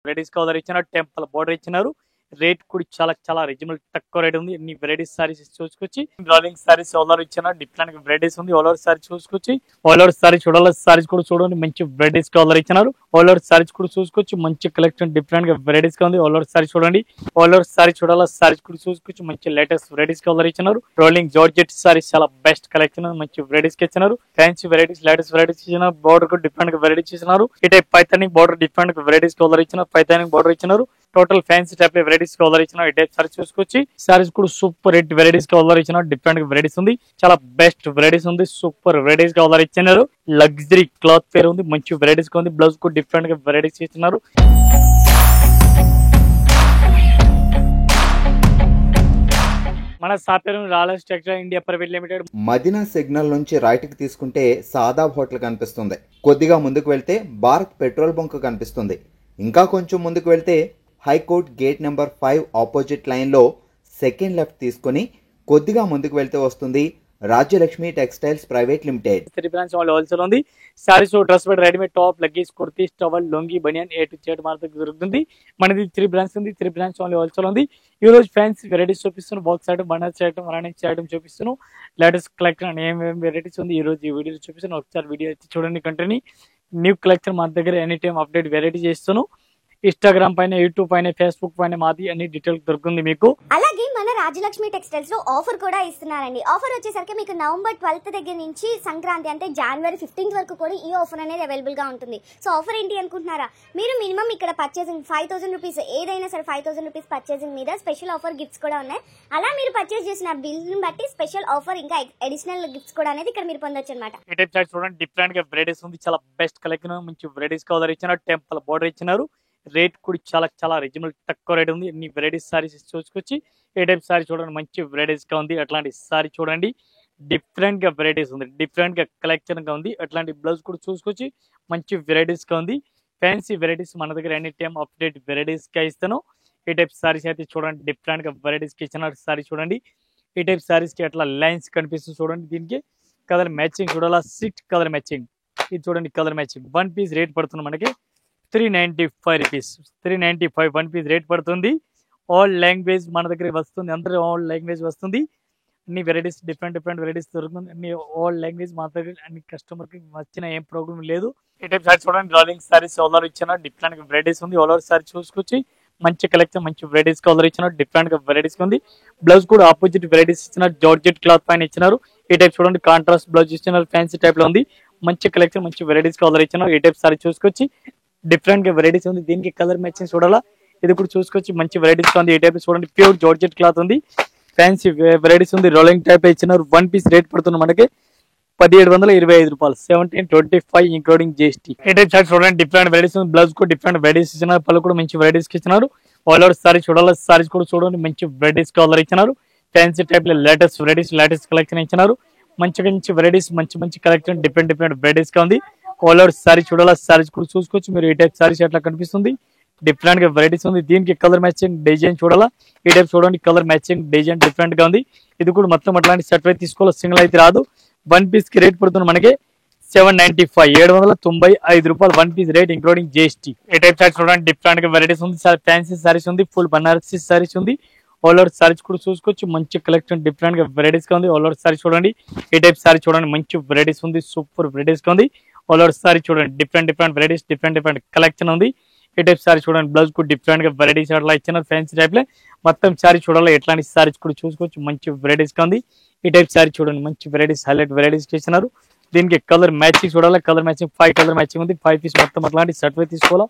Varieties colour ఇచ్చినారు, temple border ఇచ్చినారు. Rate కూడా చాలా రీజనబుల్ తక్కువ రేట్ ఉంది. ఎన్ని వెరైటీస్ సారీస్ చూసుకొచ్చి డ్రాలింగ్ సారీస్ ఓలర్ ఇచ్చిన డిఫరెంట్ వెరైటీస్ ఉంది. ఓలర్ సారీ చూసుకొచ్చి ఓలర్ సారీ చూడాలి, సారీస్ కూడా చూడండి మంచి వెరైటీస్ కలర్ ఇచ్చినారు. ఓలర్ సారీస్ కూడా చూసుకొచ్చి మంచి కలెక్షన్ డిఫరెంట్ గా వెరైటీస్ గా ఉంది. ఓలర్ సారీ చూడండి, ఓలర్ సారీ చూడాలి, సారీస్ కూడా చూసుకొచ్చి మంచి లేటెస్ట్ వెరైటీస్ కలర్ ఇచ్చినారు. రోలింగ్ జార్జెట్ సారీస్ చాలా బెస్ట్ కలెక్షన్ మంచి వెరైటీస్ కి ఇచ్చినారు. ఫ్యాన్సీ వెరైటీస్ లేటెస్ట్ వెరైటీస్ ఇచ్చినారు. బోర్డర్ కూడా డిఫరెంట్ గా వెరైటీస్ ఇచ్చినారు. ఇటే పైథానిక్ బోర్డర్ డిఫరెంట్ వెరైటీస్ కలర్ ఇచ్చినారు. పైథానిక్ బోర్డర్ ఇచ్చినారు. Total fancy type varieties colour ఇచ్చిన ఈ టైప్ సారీస్ చూసుకొచ్చి సారీస్ కూడా సూపర్ హిట్ వెరైటీస్ కలర్ ఇచ్చిన డిఫరెంట్ వెరైటీస్ ఉంది. చాలా బెస్ట్ వెరైటీస్ ఉంది. సూపర్ వెరైటీస్ కలర్ ఇచ్చినారు. లగ్జరీ క్లాత్ పేరు ఉంది. మంచి వెరైటీస్ ఉంది. బ్లౌజ్ కూడా డిఫరెంట్ గా వెరైటీస్ ఇచ్చినారు. మన సాపేరు royal structure India private limited Madina signal నుంచి రైట్ కి తీసుకుంటే సాదాబ్ హోటల్ కనిపిస్తుంది. కొద్దిగా ముందుకు వెళ్తే భారత్ పెట్రోల్ బంక్ కనిపిస్తుంది. ఇంకా కొంచెం ముందుకు వెళ్తే హైకోర్ట్ గేట్ నెంబర్ 5 ఆపోజిట్ లైన్లో సెకండ్ లెఫ్ట్ తీసుకుని కొద్దిగా ముందుకు వెళ్తే వస్తుంది Rajyalakshmi textiles private limited. 3 branch వాళ్ళు హోల్సేల్ ఉంది. Saris, dress bed, readymade top, luggage, kurtis, towel, లొంగి, బనియన్ A to Z మార్కెట్ దొరుకుతుంది. మనది 3 బ్రాంచ్ ఉంది. 3 బ్రాంచ్ వాళ్ళు హోల్సేల్ ఉంది. ఈ రోజు ఫ్యాన్సీ వెరైటీస్ చూపిస్తున్నాను. బాక్స్ ఐటమ్, బనారస్ ఐటమ్, రాణించి ఐటమ్ చూపిస్తున్నాను. లేటెస్ట్ కలెక్షన్ ఏమేమి వెరైటీస్ ఉంది ఈ రోజు ఈ వీడియో చూపిస్తున్నాను. ఒకసారి వీడియో అయితే చూడండి. కంటిన్యూ న్యూ కలెక్షన్ మన దగ్గర ఎనీ టైం అప్డేట్ వెరైటీ చేస్తున్నాను. ఇన్స్టాగ్రామ్ పైన, యూట్యూబ్ పైన, ఫేస్బుక్ పైన మాది అన్ని డీటెయిల్ దొరుకుతుంది మీకు. అలాగే మన రాజలక్ష్మి టెక్స్టైల్స్ లో ఆఫర్ కూడా ఇస్తున్నారండి. ఆఫర్ వచ్చేసరికి మీకు నవంబర్ 12th దగ్గర నుంచి సంక్రాంతి అంటే జనవరి 15th వరకు కూడా ఈ ఆఫర్ అనేది అవైలబుల్ గా ఉంటుంది. సో ఆఫర్ ఏంటి అనుకుంటున్నారా? మీరు మినిమం ఇక్కడ పర్చేసింగ్ 5000 రూపీస్ ఏదైనా సరే 5000 రూపీస్ పర్చేసింగ్ మీద స్పెషల్ ఆఫర్ గిఫ్ట్స్ కూడా ఉన్నాయి. అలా మీరు పర్చేస్ చేసిన బిల్ ని బట్టి స్పెషల్ ఆఫర్ ఇంకా అడిషనల్ గిఫ్ట్స్ కూడా అనేది ఇక్కడ మీరు పొందొచ్చు అనమాట. ఈ టైప్ చార్ట్ చూడండి డిఫరెంట్ గా వెరైటీస్ ఉంది. చాలా బెస్ట్ కలెక్షన్ మంచి వెరైటీస్ కలర్ ఇచ్చినారు. టెంపుల్ బోర్డర్ ఇచ్చినారు. రేట్ కూడా చాలా రీజనబుల్ తక్కువ రేట్ ఉంది. ఎన్ని వెరైటీస్ సారీస్ చూసుకొచ్చి ఏ టైప్ సారీ చూడండి మంచి వెరైటీస్ గా ఉంది. అట్లాంటి సారీ చూడండి డిఫరెంట్ గా వెరైటీస్ ఉంది. డిఫరెంట్ గా కలెక్షన్ గా ఉంది. అట్లాంటి బ్లౌజ్ కూడా చూసుకొచ్చి మంచి వెరైటీస్ గా ఉంది. ఫ్యాన్సీ వెరైటీస్ మన దగ్గర ఎనీ టైం అప్డేట్ వెరైటీస్ గా ఇస్తాను. ఈ టైప్ సారీస్ అయితే చూడండి డిఫరెంట్ గా వెరైటీస్ కి ఇచ్చిన సారీ చూడండి. ఈ టైప్ సారీస్ కి అట్లా లైన్స్ కనిపిస్తుంది చూడండి. దీనికి కలర్ మ్యాచింగ్ చూడాలా, 6 కలర్ మ్యాచింగ్. ఇది చూడండి కలర్ మ్యాచింగ్. 1 పీస్ రేట్ పడుతుంది మనకి 395 రూపీస్. 395 1 పీస్ రేట్ పడుతుంది. ఆల్ లాంగ్వేజ్ మన దగ్గర వస్తుంది. అందరూ ఆల్ లాంగ్వేజ్ వస్తుంది. అన్ని వెరైటీస్ డిఫరెంట్ వెరైటీస్ దొరుకుతుంది. అన్ని ఆల్ లాంగ్వేజ్ మా దగ్గర అన్ని కస్టమర్ కి వచ్చిన ఏం ప్రాబ్లం లేదు. ఈ టైప్ సారీ చూడండి డ్రాలింగ్ సారీస్ ఓలర్ ఇచ్చిన డిఫరెంట్ వెరైటీస్ ఉంది. ఓలర్ సారీ చూసుకొచ్చి మంచి కలెక్షన్ మంచి వెరైటీస్ కలర్ ఇచ్చిన డిఫరెంట్ గా వెరైటీస్ ఉంది. బ్లౌజ్ కూడా ఆపోజిట్ వెరైటీస్ ఇచ్చిన జార్జెట్ క్లాత్ పైన ఇచ్చినారు. ఈ టైప్ చూడండి కాంట్రాస్ట్ బ్లౌజ్ ఇచ్చినారు. ఫ్యాన్సీ టైప్ లో ఉంది. మంచి కలెక్షన్ మంచి వెరైటీస్ కలర్ ఇచ్చినారు. ఈ టైప్ సారీ చూసుకొచ్చి డిఫరెంట్ గా వెరైటీస్ ఉంది. దీనికి కలర్ మ్యాచింగ్ చూడాలా. ఇది కూడా చూసుకొచ్చి మంచి వెరైటీస్ ఉంది. ఈ టైప్ చూడండి ప్యూర్ జార్జెట్ క్లాత్ ఉంది. ఫ్యాన్సీ వెరైటీస్ ఉంది. రోలింగ్ టైప్ ఇచ్చినారు. 1 పీస్ రేట్ పడుతుంది మనకి 1725 రూపాయలు. 1725 ఇంక్లూడింగ్ GST. ఈ టైప్ షర్ట్ చూడండి డిఫరెంట్ వెరైటీస్ ఉంది. బ్లౌజ్ కూడా డిఫరెంట్ వెరైటీస్ ఇచ్చినారు. పళ్ళు కూడా మంచి వెరైటీస్ ఇచ్చినారు. ఆల్ ఓవర్ సారీ చూడాలి. సారీస్ కూడా చూడండి మంచి వెరైటీస్ కలర్ ఇచ్చినారు. ఫ్యాన్సీ టైప్ లో లేటెస్ట్ వెరైటీస్ లేటెస్ట్ కలెక్షన్ ఇచ్చినారు. మంచి వెరైటీస్ మంచి కలెక్షన్ డిఫరెంట్ వెరైటీస్ గా ఉంది. ఆల్ ఓవర్ సారీ చూడాలా. సారీస్ కూడా చూసుకోవచ్చు మీరు. ఈ టైప్ సారీస్ ఎట్లా కనిపిస్తుంది డిఫరెంట్ గా వెరైటీస్ ఉంది. దీనికి కలర్ మ్యాచింగ్ డిజైన్ చూడాలా. ఈ టైప్ చూడండి కలర్ మ్యాచింగ్ డిజైన్ డిఫరెంట్ గా ఉంది. ఇది కూడా మొత్తం అట్లాంటి సెట్ అయితే తీసుకోవాలి. సింగిల్ అయితే రాదు. 1 పీస్ కి రేట్ పడుతుంది మనకి 795 రూపాయలు. 1 పీస్ రేట్ ఇంక్లూడింగ్ GST. ఈ టైప్ సారీస్ చూడండి డిఫరెంట్ గా వెరైటీస్ ఉంది. ఫ్యాన్సీ సారీస్ ఉంది. ఫుల్ బనారసి సారీస్ ఉంది. ఆల్ ఓవర్ సారీస్ కూడా చూసుకోవచ్చు. మంచి కలెక్షన్ డిఫరెంట్ గా వెరైటీస్ గా ఉంది. ఆల్ ఓవర్ సారీ చూడండి. ఈ టైప్ సారీ చూడండి మంచి వెరైటీస్ ఉంది. సూపర్ వెరైటీస్ గా ఉంది. ఆల్ ఓవర్ సారీ చూడండి డిఫరెంట్ వెరైటీస్ డిఫరెంట్ కలెక్షన్ ఉంది. ఈ టైప్ సారీ చూడండి బ్లౌజ్ కూడా డిఫరెంట్ గా వెరైటీస్ అట్లా ఇచ్చిన ఫ్యాన్సీ టైప్ లో మొత్తం సారీ చూడాలి. ఎట్లాంటి సారీస్ కూడా చూసుకోవచ్చు. మంచి వెరైటీస్ గా ఉంది. ఈ టైప్ సారీ చూడండి మంచి వెరైటీస్ హైలైట్ వెరైటీస్ ఇచ్చినారు. దీనికి కలర్ మ్యాచింగ్ చూడాలి. కలర్ మ్యాచింగ్ 5 కలర్ మ్యాచింగ్ ఉంది. 5 పీస్ మొత్తం అట్లాంటి సెట్ అయితే తీసుకోవాలి.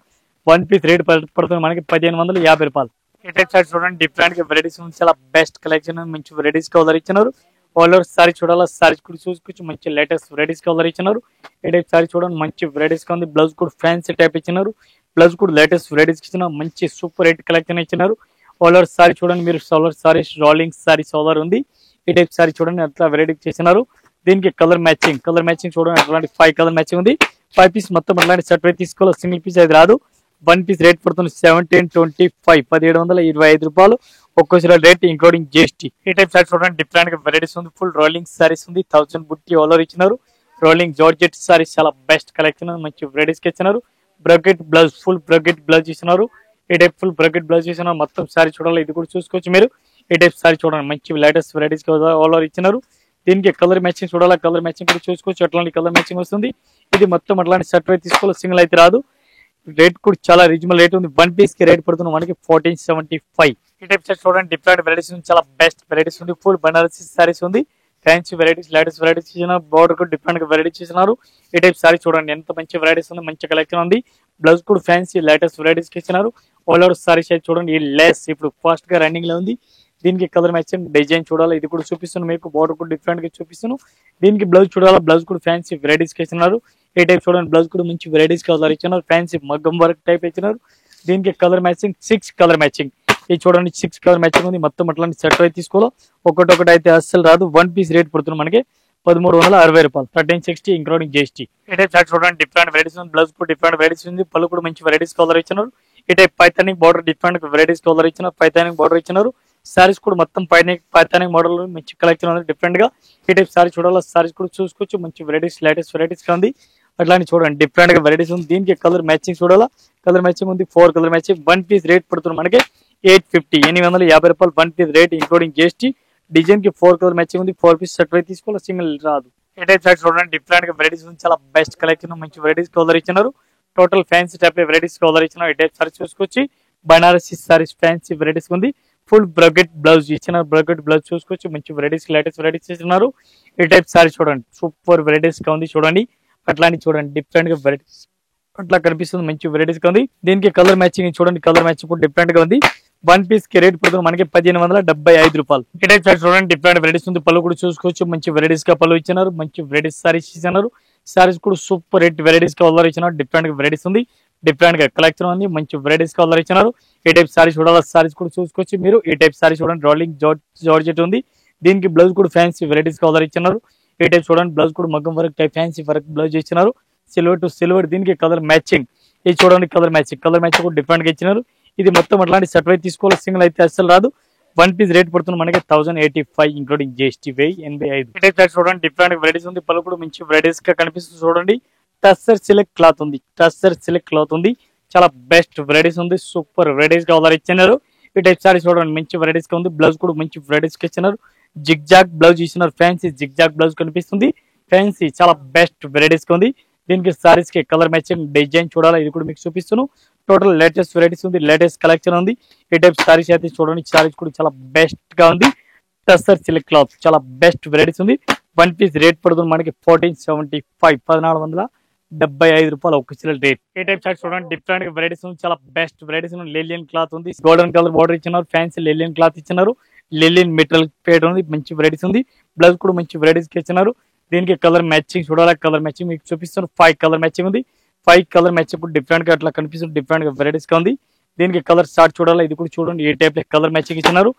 1 పీస్ రేట్ పడుతుంది మనకి 1550 రూపాయలు. ఈ టైప్ సారీ చూడండి డిఫరెంట్ గా వెరైటీస్ ఉంది. చాలా బెస్ట్ కలెక్షన్ మంచి వెరైటీస్ కలర్ ఇచ్చినారు. ఆల్ ఓవర్ సారీ చూడాలా. సారీస్ కూడా చూసుకోవచ్చు. మంచి లేటెస్ట్ వెరైటీస్ కలర్ ఇచ్చినారు. ఈ టైప్ సారీ చూడండి మంచి వెరైటీస్ గా ఉంది. బ్లౌజ్ కూడా ఫ్యాన్సీ టైప్ ఇచ్చినారు. బ్లౌజ్ కూడా లేటెస్ట్ వెరైటీస్ ఇచ్చిన మంచి సూపర్ హిట్ కలెక్షన్ ఇచ్చినారు. ఆల్ ఓవర్ సారీ చూడండి మీరు. Solar saris rolling sorry solar ఉంది. ఈ టైప్ సారీ చూడండి అట్లా వెరైటీ చేసినారు. దీనికి కలర్ మ్యాచింగ్ చూడండి అట్లాంటి 5 కలర్ మ్యాచింగ్ ఉంది. 5 పీస్ మొత్తం అట్లాంటి సెట్ అయితే తీసుకోవాలి. సింగిల్ పీస్ అయితే రాదు. 1 పీస్ రేట్ పడుతుంది 1725 1725 రూపాయలు. ఒక్కోసారి రేట్ ఇంక్లూడింగ్ GST. ఈ టైప్ సారీస్ చూడండి డిఫరెంట్ గా వెరైటీస్ ఉంది. ఫుల్ రోలింగ్ సారీస్ ఉంది. 1000 బుట్టి ఆల్ ఓవర్ ఇచ్చినారు. రోలింగ్ జార్జెట్ సారీస్ చాలా బెస్ట్ కలెక్షన్ మంచి వెరైటీస్ కి ఇచ్చినారు. Bracket blouse full bracket blouse ఇచ్చినారు. ఈ టైప్ ఫుల్ బ్రకెట్ బ్లౌజ్ ఇచ్చినారు. మొత్తం సారీ చూడాలి, ఇది కూడా చూసుకోవచ్చు మీరు. ఈ టైప్ సారీ చూడండి, మంచి లేటెస్ట్ వెరైటీస్ ఆల్ ఓవర్ ఇచ్చినారు. దీనికి కలర్ మ్యాచింగ్ చూడాలి, కలర్ మ్యాచింగ్ కూడా చూసుకోవచ్చు. అట్లాంటి కలర్ మ్యాచింగ్ వస్తుంది. ఇది మొత్తం అట్లాంటి షర్ట్ అయితే తీసుకోవాలి, సింగిల్ అయితే రాదు. రేట్ కూడా చాలా రీజనబుల్ రేట్ ఉంది. 1 పీస్ కి రేట్ పడుతుంది మనకి 1475. ఈ టైప్ షర్ట్ చూడండి, డిఫరెంట్ వెరైటీస్ ఉంది, చాలా బెస్ట్ వెరైటీస్ ఉంది. ఫుల్ బనారసి సారీస్ ఉంది, ఫ్యాన్సీ వెరైటీస్, లేటెస్ట్ వెరైటీస్ ఇచ్చినారు. బోర్డర్ కూడా డిఫరెంట్ వెరైటీస్ ఇచ్చినారు. ఈ టైప్ సారీ చూడండి, ఎంత మంచి వెరైటీస్ ఉంది, మంచి కలెక్షన్ ఉంది. బ్లౌజ్ కూడా ఫ్యాన్సీ లేటెస్ట్ వెరైటీస్ ఇచ్చినారు. ఆల్ ఓవర్ సారీస్ అయితే చూడండి, ఈ లెస్ ఇప్పుడు ఫాస్ట్ గా రన్నింగ్ లో ఉంది. దీనికి కలర్ మ్యాచింగ్ డిజైన్ చూడాలి, ఇది కూడా చూపిస్తున్నాను మీకు. బోర్డర్ కూడా డిఫరెంట్ గా చూపిస్తున్నాను. దీనికి బ్లౌజ్ చూడాలి, బ్లౌజ్ కూడా ఫ్యాన్సీ వెరైటీస్ ఇచ్చినారు. ఈ టైప్ చూడండి, బ్లౌజ్ కూడా మంచి వెరైటీస్ కలర్ ఇచ్చినారు, ఫ్యాన్సీ మగ్గం వర్క్ టైప్ ఇచ్చినారు. దీనికి కలర్ మ్యాచింగ్ 6 కలర్ మ్యాచింగ్. ఇది చూడండి 6 కలర్ మ్యాచింగ్ ఉంది. మొత్తం అట్లాంటి సెట్ అయితే తీసుకోవాలి, ఒకటి అయితే అస్సలు రాదు. 1 పీస్ రేట్ పడుతుంది మనకి 1360 రూపాయలు, 1360 ఇంక్లూడింగ్ జిఎస్టీ. ఈ టైప్ షర్ట్ చూడండి, డిఫరెంట్ వెరైటీస్ ఉంది. బ్లౌజ్ కూడా డిఫరెంట్ వెరైటీస్ ఉంది. పళ్ళు కూడా మంచి వెరైటీస్ కలర్ ఇచ్చినారు. ఈ టైప్ పైథానిక్ బార్డర్ డిఫరెంట్ వెరైటీస్ కలర్ ఇచ్చినారు, పైథానిక్ బార్డర్ ఇచ్చినారు. సారీస్ కూడా మొత్తం పైథానిక్ మోడల్ మంచి కలెక్షన్ ఉంది డిఫరెంట్ గా. ఈ టైప్ సారీ చూడాలి, సారీస్ కూడా చూసుకోవచ్చు, మంచి వెరైటీస్ లేటెస్ట్ వెరైటీస్ ఉంది. అట్లాంటి చూడండి, డిఫరెంట్ గా వెరైటీస్ ఉంది. దీనికి కలర్ మ్యాచింగ్ చూడాలా, కలర్ మ్యాచింగ్ ఉంది, 4 కలర్ మ్యాచింగ్. 1 పీస్ రేట్ పడుతుంది మనకి 850, 850 రూపాయలు 1 piece rate including GST. Design కి 4 కలర్ మ్యాచింగ్ ఉంది. 4 పీస్ షర్ట్ అయితే తీసుకోవాలి, సింగిల్ రాదు. ఈ టైప్ షర్ట్ చూడండి, డిఫరెంట్ గా వెరైటీస్ ఉంది, చాలా బెస్ట్ కలెక్షన్, మంచి వెరైటీస్ కలర్ ఇచ్చినారు. Total fancy type varieties colour ఇచ్చినారు. ఈ టైప్ సారీస్ చూసుకోవచ్చు, బనారసి సారీస్ ఫ్యాన్సీ వెరైటీస్ ఉంది. ఫుల్ బ్రకెట్ బ్లౌజ్ ఇచ్చినారు, బ్రకెట్ బ్లౌజ్ చూసుకోవచ్చు, మంచి వెరైటీస్ లేటెస్ట్ వెరైటీస్ ఇచ్చినారు. ఈ టైప్ సారీ చూడండి, సూపర్ వెరైటీస్ గా ఉంది చూడండి. అట్లాంటి చూడండి, డిఫరెంట్ గా వెరైటీస్ అట్లా కనిపిస్తుంది, మంచి వెరైటీస్ గా ఉంది. దీనికి కలర్ మ్యాచింగ్ చూడండి, కలర్ మ్యాచింగ్ కూడా డిఫరెంట్ గా ఉంది. 1 పీస్ కి రేట్ పడుతుంది మనకి 1575 రూపాయలు. ఈ టైప్ షర్ట్ చూడండి, డిఫరెంట్ వెరైటీస్ ఉంది. పళ్ళు కూడా చూసుకోవచ్చు, మంచి వెరైటీస్ గా పళ్ళు ఇచ్చినారు, మంచి వెరైటీస్ సారీస్ ఇచ్చినారు. సారీస్ కూడా సూపర్ రేట్ వెరైటీస్ గా కలర్ ఇచ్చినారు. డిఫరెంట్ గా వెరైటీస్ ఉంది, డిఫరెంట్ గా కలెక్షన్ ఉంది, మంచి వెరైటీస్ కలర్ ఇచ్చినారు. ఈ టైప్ సారీ చూడాలి, సారీస్ కూడా చూసుకోవచ్చు మీరు. ఈ టైప్ సారీ చూడండి, రోలింగ్ జార్జెట్ ఉంది. దీనికి బ్లౌజ్ కూడా ఫ్యాన్సీ వెరైటీస్ కలర్ ఇచ్చినారు. ఈ టైప్ చూడండి, బ్లౌజ్ కూడా మగ్గం work type fancy work blouse ఇచ్చినారు, సిల్వర్ టు సిల్వర్. దీనికి కలర్ మ్యాచింగ్, ఇది చూడండి కలర్ మ్యాచింగ్ కూడా డిఫరెంట్ గా ఇచ్చినారు. ఇది మొత్తం అట్లాంటి సెట్ అయితే తీసుకోవాలి, సింగిల్ అయితే అస్సలు రాదు. 1 పీస్ రేట్ పడుతుంది మనకి 1085 ఇంక్లూడింగ్ జిఎస్టీ, 1085. ఈ టైప్ చూడండి, డిఫరెంట్ వెరైటీస్ ఉంది. పళ్ళు కూడా మంచి వెరైటీస్ గా కనిపిస్తుంది చూడండి. టస్సర్ సిల్క్ క్లాత్ ఉంది, టస్సర్ సిల్క్ క్లాత్ ఉంది, చాలా బెస్ట్ వెరైటీస్ ఉంది, సూపర్ వెరైటీస్ గా కలర్ ఇచ్చినారు. ఈ టైప్ సారీ చూడండి, మంచి వెరైటీస్ గా ఉంది. బ్లౌజ్ కూడా మంచి వెరైటీస్ గా ఇచ్చినారు, జిగ్ జాగ్ బ్లౌజ్ ఇచ్చినారు, ఫ్యాన్సీ జిగ్ జాగ్ బ్లౌజ్ కనిపిస్తుంది, ఫ్యాన్సీ చాలా బెస్ట్ వెరైటీస్ గా ఉంది. దీనికి సారీస్ కి కలర్ మ్యాచింగ్ డిజైన్ చూడాలి, ఇది కూడా మీకు చూపిస్తున్నాను. టోటల్ లేటెస్ట్ వెరైటీస్ ఉంది, లేటెస్ట్ కలెక్షన్ ఉంది. ఈ టైప్ సారీస్ అయితే చూడండి, సారీస్ కూడా చాలా బెస్ట్ గా ఉంది. టస్సర్ సిల్క్ క్లాత్ చాలా బెస్ట్ వెరైటీస్ ఉంది. 1 పీస్ రేట్ పడుతుంది మనకి 1475, 1475 రూపాయలు ఒక చిల్లర రేట్. ఈ టైప్ షర్ట్ చూడండి, డిఫరెంట్ వెరైటీస్ ఉంది, చాలా బెస్ట్ వెరైటీస్ ఉంది. లెలియన్ క్లాత్ ఉంది, గోల్డెన్ కలర్ బార్డర్ ఇచ్చినారు, ఫ్యాన్సీ లెలియన్ క్లాత్ ఇచ్చినారు, లెలియన్ మెటీరియల్ పేడ్ ఉంది, మంచి వెరైటీస్ ఉంది. బ్లౌజ్ కూడా మంచి వెరైటీస్ ఇచ్చినారు. దీనికి కలర్ మ్యాచింగ్ చూడాలి, కలర్ మ్యాచింగ్ మీకు చూపిస్తాను. 5 కలర్ మ్యాచింగ్ ఉంది. 5 కలర్ మ్యాచింగ్ కూడా డిఫరెంట్ గా అట్లా కనిపిస్తుంది, డిఫరెంట్ గా వెరైటీస్ గా ఉంది. దీనికి కలర్ స్టార్ట్ చూడాలి, ఇది కూడా చూడండి. ఈ టైప్ కలర్ మ్యాచింగ్ ఇచ్చినారు.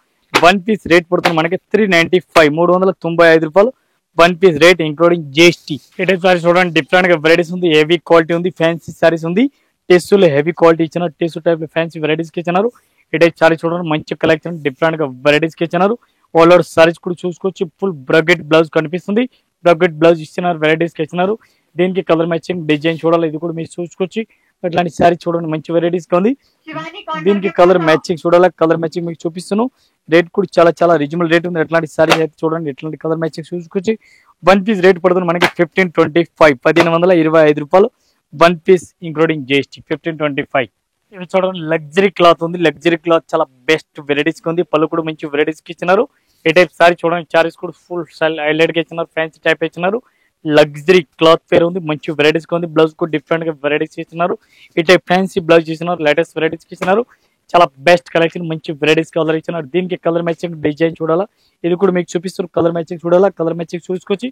1 పీస్ రేట్ పడుతుంది మనకి 395, 395 రూపాయలు. 1 పీస్ రేట్ ఇంక్లూడింగ్ జిఎస్టీ. ఈ టైప్ సారీస్ చూడండి, డిఫరెంట్ గా వెరైటీస్ ఉంది, హెవీ క్వాలిటీ ఉంది, ఫ్యాన్సీ సారీస్ ఉంది. టెస్సులు హెవీ క్వాలిటీ ఇచ్చినారు, టెస్సు టైప్ ఫ్యాన్సీ వెరైటీస్ కి ఇచ్చినారు. ఈ టైప్ సారీ చూడండి, మంచి కలెక్షన్, డిఫరెంట్ గా వెరైటీస్ కి ఇచ్చినారు. ఆల్ ఓవర్ సారీస్ కూడా చూసుకోవచ్చు, ఫుల్ బ్రకెట్ బ్లౌజ్ కనిపిస్తుంది, బ్రకెట్ బ్లౌజ్ ఇచ్చినారు, వెరైటీస్ కి ఇచ్చినారు. దీనికి కలర్ మ్యాచింగ్ డిజైన్ చూడాలి, ఇది కూడా మీరు చూసుకోవచ్చు. అట్లాంటి సారీ చూడండి, మంచి వెరైటీస్ గా ఉంది. దీనికి కలర్ మ్యాచింగ్ చూడాలి, కలర్ మ్యాచింగ్ మీకు చూపిస్తున్నాను. రేట్ కూడా చాలా రీజనబుల్ రేట్ ఉంది. అట్లాంటి సారీ అయితే చూడండి, ఎట్లాంటి కలర్ మ్యాచింగ్ చూసుకోవచ్చు. 1 పీస్ రేట్ పడుతుంది మనకి 1525, 1525 రూపాయలు. 1 పీస్ ఇంక్లూడింగ్ జిఎస్టీ, 1525. ఇవి చూడండి, లగ్జరీ క్లాత్ ఉంది, లగ్జరీ క్లాత్ చాలా బెస్ట్ వెరైటీస్ గా ఉంది. పళ్ళు కూడా మంచి వెరైటీస్ కి ఇచ్చినారు. ఈ టైప్ సారీ చూడండి, సారీస్ కూడా ఫుల్ హైలైట్ గా ఇచ్చినారు, ఫ్యాన్సీ టైప్ ఇచ్చినారు. లగ్జరీ క్లాత్ పేరు ఉంది, మంచి వెరైటీస్ గా ఉంది. బ్లౌజ్ కూడా డిఫరెంట్ గా వెరైటీస్ ఇచ్చినారు. ఈ టైప్ ఫ్యాన్సీ బ్లౌజ్ ఇచ్చినారు, లేటెస్ట్ వెరైటీస్ ఇచ్చినారు, చాలా బెస్ట్ కలెక్షన్, మంచి వెరైటీస్ కలర్ ఇచ్చినారు. దీనికి కలర్ మ్యాచింగ్ డిజైన్ చూడాలా, ఇది కూడా మీకు చూపిస్తారు. కలర్ మ్యాచింగ్ చూడాలా, కలర్ మ్యాచింగ్ చూసుకొచ్చి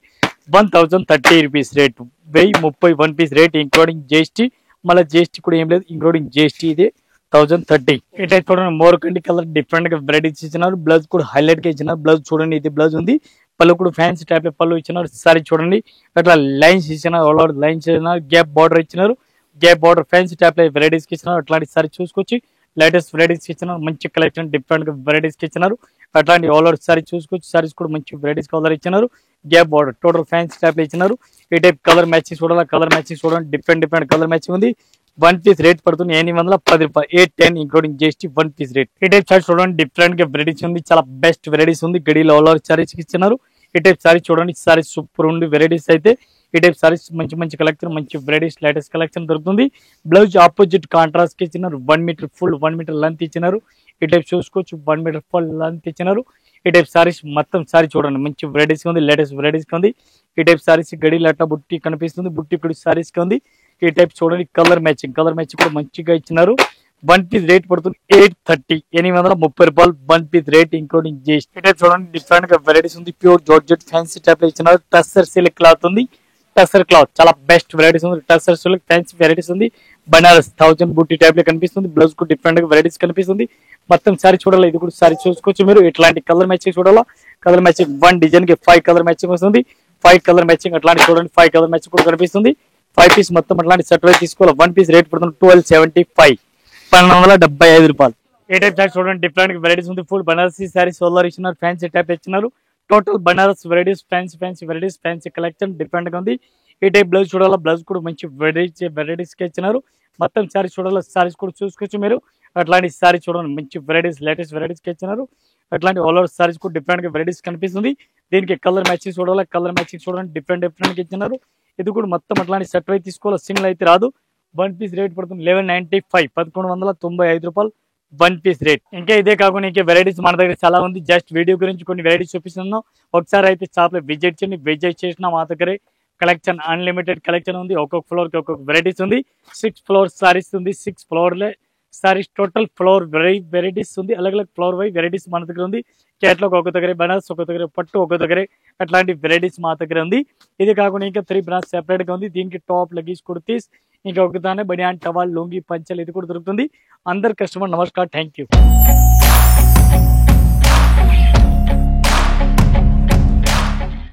1030 rupees rate, 1030. 1 piece rate including GST, మళ్ళీ జిఎస్టీ కూడా ఏం లేదు, ఇంక్లూడింగ్ జిఎస్టీ ఇది 1030. ఈ టైప్ చూడండి, మోర్ కండి కలర్ డిఫరెంట్ గా వెరైటీస్ ఇచ్చినారు. బ్లౌజ్ కూడా హైలైట్ గా ఇచ్చినారు. బ్లౌజ్ చూడండి, ఇది బ్లౌజ్ ఉంది. పళ్ళు కూడా ఫ్యాన్సీ టైప్ పళ్ళు ఇచ్చినారు. సారీ చూడండి, అట్లా లైన్స్ ఇచ్చినారు, ఆల్ ఓవర్ లైన్స్ ఇచ్చినారు, గ్యాప్ బార్డర్ ఇచ్చినారు, gap border fancy type varieties ఇచ్చినారు. అట్లాంటి సారీ చూసుకొచ్చి లేటెస్ట్ వెరైటీస్ ఇచ్చినారు, మంచి కలెక్షన్, డిఫరెంట్ గా వెరైటీస్ ఇచ్చినారు. అట్లాంటి ఆల్ ఓవర్ సారీ చూసుకొచ్చి, సారీస్ కూడా మంచి వెరైటీస్ కలర్ ఇచ్చినారు, gap border total fancy type ఇచ్చినారు. ఈ టైప్ కలర్ మ్యాచింగ్ చూడాలి, కలర్ మ్యాచింగ్ చూడండి, డిఫరెంట్ కలర్ మ్యాచింగ్ ఉంది. వన్ పీస్ రేట్ పడుతుంది 810 రూపాయలు, 810 including GST one piece rate. ఈ టైప్ సారీ చూడండి డిఫరెంట్ గా వెరైటీస్ ఉంది, చాలా బెస్ట్ వెరైటీస్ ఉంది. గడిలో సారీస్ ఇచ్చినారు. ఈ టైప్ సారీ చూడండి, సారీ సూపర్ ఉంది. వెరైటీస్ అయితే ఈ టైప్ సారీస్ మంచి మంచి కలెక్షన్, మంచి వెరైటీస్ లేటెస్ట్ కలెక్షన్ దొరుకుతుంది. బ్లౌజ్ ఆపోజిట్ కాంట్రాస్ట్ కి ఇచ్చినారు. 1 మీటర్ ఫుల్ 1 మీటర్ లెంత్ ఇచ్చినారు. ఈ టైప్ చూసుకోవచ్చు, 1 మీటర్ ఫుల్ లెంత్ ఇచ్చినారు. ఈ టైప్ సారీస్ మొత్తం సారీ చూడండి మంచి వెరైటీస్ ఉంది, లేటెస్ట్ వెరైటీస్ ఉంది. ఈ టైప్ సారీస్ గడి లట్ట బుట్టి కనిపిస్తుంది, బుట్టి కూడా సారీస్ ఉంది. ఈ టైప్ చూడండి కలర్ మ్యాచింగ్ కూడా మంచిగా ఇచ్చినారు. వన్ పీస్ రేట్ పడుతుంది 830, 830 రూపాయలు one piece rate including GST. ఈ టైప్ చూడండి డిఫరెంట్ గా వెరైటీస్ ఉంది. ప్యూర్ జార్జెట్ ఫ్యాన్సీ టైప్ లో ఇచ్చినారు. టస్సర్ సిల్క్ క్లాత్ ఉంది, టస్సర్ క్లాత్ చాలా బెస్ట్ వెరైటీస్ ఉంది. టస్సర్ సిల్క్ ఫ్యాన్సీ వెరైటీస్ ఉంది. బనారస్ 1000 బుట్టి టైప్ లో కనిపిస్తుంది. బ్లౌజ్ కు డిఫరెంట్ గా వెరైటీస్ కనిపిస్తుంది. మొత్తం సారీ చూడాలి, ఇది కూడా సారీ చూసుకోవచ్చు మీరు. ఇట్లాంటి కలర్ మ్యాచింగ్ చూడాలా, కలర్ మ్యాచింగ్ 1 డిజైన్ కి 5 కలర్ మ్యాచింగ్ వస్తుంది. 5 కలర్ మ్యాచింగ్ అట్లాంటి చూడండి, 5 కలర్ మ్యాచింగ్ కూడా కనిపిస్తుంది. 5 పీస్ మొత్తం అట్లాంటి సెట్ వైజ్ తీసుకోవాలి. వన్ పీస్ రేట్ పడుతుంది 1275, 1275 రూపాయలు. ఏ టైప్ సారీ చూడండి డిఫరెంట్ వెరైటీస్ ఉంది. ఫుల్ బనారసీ సారీ సోలార్ ఇచ్చినారు, ఫ్యాన్సీ టైప్ ఇచ్చినారు. Total Banaras varieties, fancy varieties, fancy collection different గా ఉంది. ఈ టైప్ బ్లౌజ్ చూడాలా, బ్లౌజ్ కూడా మంచి వెరైటీస్ కి ఇచ్చినారు. మొత్తం సారీ చూడాలా, సారీస్ కూడా చూసుకోవచ్చు మీరు. అట్లాంటి సారీ చూడండి మంచి వెరైటీస్, లేటెస్ట్ వెరైటీస్ కి ఇచ్చినారు. అట్లాంటి ఆల్ ఓవర్ సారీస్ కూడా డిఫరెంట్ గా వెరైటీస్ కనిపిస్తుంది. దీనికి కలర్ మ్యాచింగ్ చూడాలా, కలర్ మ్యాచింగ్ చూడండి డిఫరెంట్ గా ఇచ్చినారు. ఇది కూడా మొత్తం అట్లాంటి సెట్ అయితే తీసుకోవాలి, సింగిల్ అయితే రాదు. వన్ పీస్ రేట్ పడుతుంది 1195, 1195 రూపాయలు వన్ పీస్ రేట్. ఇంకా ఇదే కాకుండా ఇంకా వెరైటీస్ మన దగ్గర చాలా ఉంది. జస్ట్ వీడియో గురించి కొన్ని వెరైటీస్ చూపిస్తున్నాం. ఒకసారి అయితే షాప్ లో విజిట్ చేయండి. విజిట్ చేసిన మా దగ్గరే కలెక్షన్ అన్లిమిటెడ్ కలెక్షన్ ఉంది. ఒక్కొక్క ఫ్లోర్ కి ఒక్కొక్క వెరైటీస్ ఉంది. 6 ఫ్లోర్ సారీస్ ఉంది. 6 floor saris total floor varieties ఉంది. అలగ్ ఫ్లోర్ వై వెరైటీస్ మన దగ్గర ఉంది. కేటలాగ్ ఒక దగ్గర, బనారస్ ఒక దగ్గర, పట్టు ఒక దగ్గర, అట్లాంటి వెరైటీస్ మా దగ్గర ఉంది. ఇది కాకుండా ఇంకా 3 బ్రాంచ్ సెపరేట్ గా ఉంది. దీనికి టాప్ లగీజ్ కుర్తీస్, ఇంకా ఒకదానే బనియాన్ టవాల్ లుంగి పంచల్ ఇది కూడా దొరుకుతుంది. అందరు కస్టమర్ నమస్కారం, థ్యాంక్ యూ.